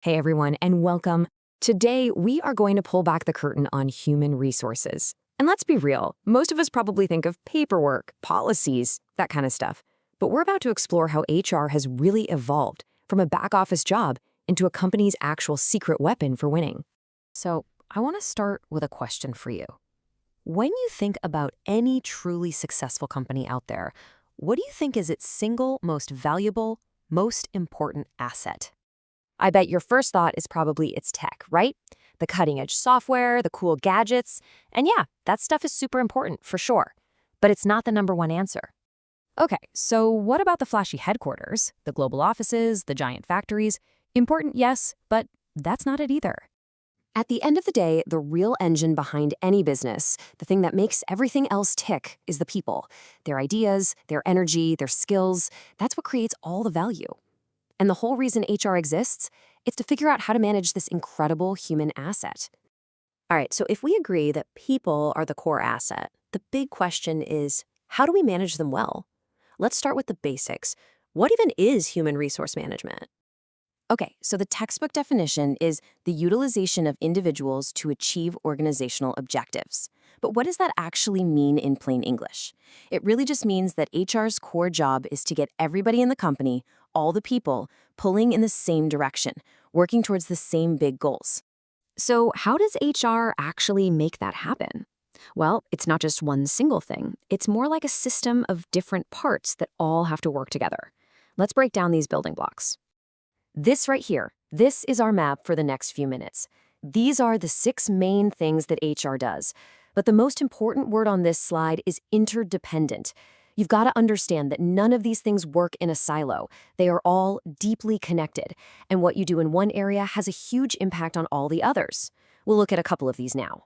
Hey everyone, and welcome. Today, we are going to pull back the curtain on human resources. And let's be real, most of us probably think of paperwork, policies, that kind of stuff. But we're about to explore how HR has really evolved from a back office job into a company's actual secret weapon for winning. So, I want to start with a question for you. When you think about any truly successful company out there, what do you think is its single most valuable, most important asset? I bet your first thought is probably its tech, right? The cutting-edge software, the cool gadgets, and yeah, that stuff is super important, for sure. But it's not the number one answer. Okay, so what about the flashy headquarters, the global offices, the giant factories? Important, yes, but that's not it either. At the end of the day, the real engine behind any business, the thing that makes everything else tick, is the people. Their ideas, their energy, their skills, that's what creates all the value. And the whole reason HR exists, it's to figure out how to manage this incredible human asset. All right, so if we agree that people are the core asset, the big question is, how do we manage them well? Let's start with the basics. What even is human resource management? Okay, so the textbook definition is the utilization of individuals to achieve organizational objectives. But what does that actually mean in plain English? It really just means that HR's core job is to get everybody in the company, all the people, pulling in the same direction, working towards the same big goals. So how does HR actually make that happen? Well, it's not just one single thing. It's more like a system of different parts that all have to work together. Let's break down these building blocks. This right here, this is our map for the next few minutes. These are the 6 main things that HR does. But the most important word on this slide is interdependent. You've got to understand that none of these things work in a silo. They are all deeply connected, and what you do in one area has a huge impact on all the others. We'll look at a couple of these now.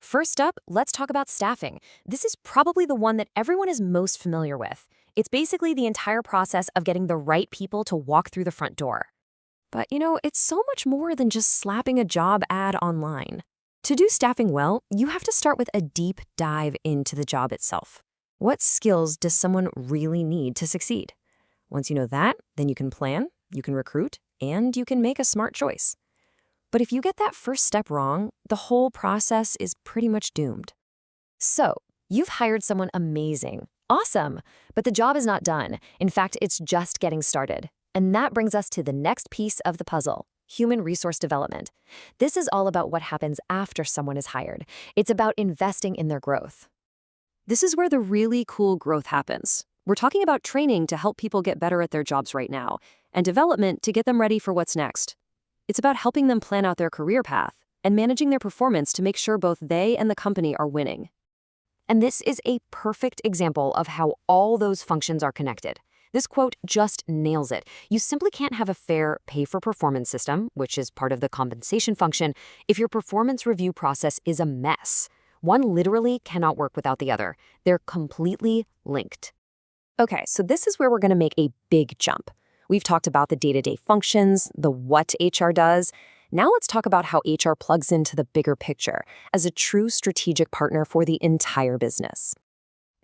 First up, let's talk about staffing. This is probably the one that everyone is most familiar with. It's basically the entire process of getting the right people to walk through the front door. But it's so much more than just slapping a job ad online. To do staffing well, you have to start with a deep dive into the job itself. What skills does someone really need to succeed? Once you know that, then you can plan, you can recruit, and you can make a smart choice. But if you get that first step wrong, the whole process is pretty much doomed. So, you've hired someone amazing. Awesome! But the job is not done. In fact, it's just getting started. And that brings us to the next piece of the puzzle, human resource development. This is all about what happens after someone is hired. It's about investing in their growth. This is where the really cool growth happens. We're talking about training to help people get better at their jobs right now, and development to get them ready for what's next. It's about helping them plan out their career path and managing their performance to make sure both they and the company are winning. And this is a perfect example of how all those functions are connected. This quote just nails it. You simply can't have a fair pay-for-performance system, which is part of the compensation function, if your performance review process is a mess. One literally cannot work without the other. They're completely linked. Okay, so this is where we're going to make a big jump. We've talked about the day-to-day functions, the what HR does. Now let's talk about how HR plugs into the bigger picture as a true strategic partner for the entire business.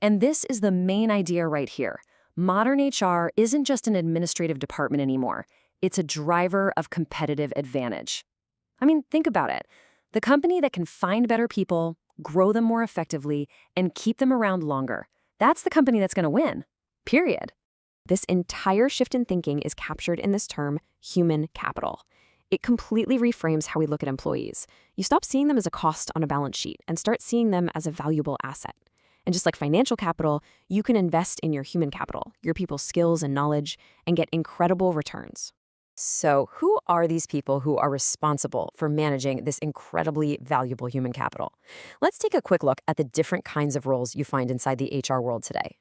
And this is the main idea right here. Modern HR isn't just an administrative department anymore. It's a driver of competitive advantage. I mean, think about it. The company that can find better people, grow them more effectively, and keep them around longer, that's the company that's going to win. Period. This entire shift in thinking is captured in this term, human capital. It completely reframes how we look at employees. You stop seeing them as a cost on a balance sheet and start seeing them as a valuable asset. And just like financial capital, you can invest in your human capital, your people's skills and knowledge, and get incredible returns. So who are these people who are responsible for managing this incredibly valuable human capital? Let's take a quick look at the different kinds of roles you find inside the HR world today.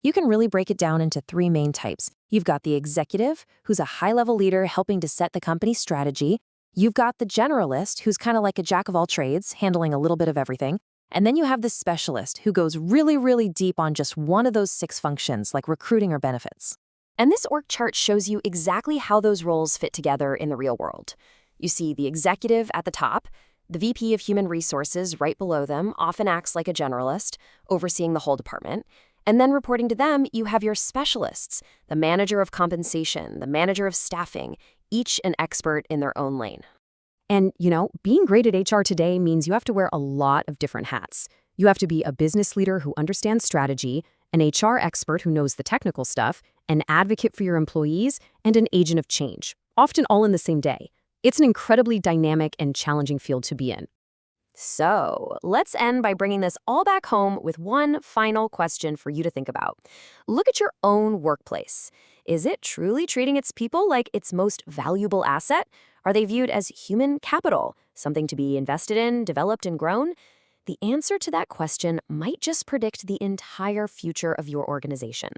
You can really break it down into 3 main types. You've got the executive, who's a high-level leader helping to set the company's strategy. You've got the generalist, who's kind of like a jack of all trades, handling a little bit of everything. And then you have the specialist, who goes really, really deep on just one of those 6 functions, like recruiting or benefits. And this org chart shows you exactly how those roles fit together in the real world. You see the executive at the top, the VP of Human Resources right below them often acts like a generalist, overseeing the whole department. And then reporting to them, you have your specialists, the manager of compensation, the manager of staffing. each an expert in their own lane. And, being great at HR today means you have to wear a lot of different hats. You have to be a business leader who understands strategy, an HR expert who knows the technical stuff, an advocate for your employees, and an agent of change, often all in the same day. It's an incredibly dynamic and challenging field to be in. So, let's end by bringing this all back home with one final question for you to think about. Look at your own workplace. Is it truly treating its people like its most valuable asset? Are they viewed as human capital, something to be invested in, developed, and grown? The answer to that question might just predict the entire future of your organization.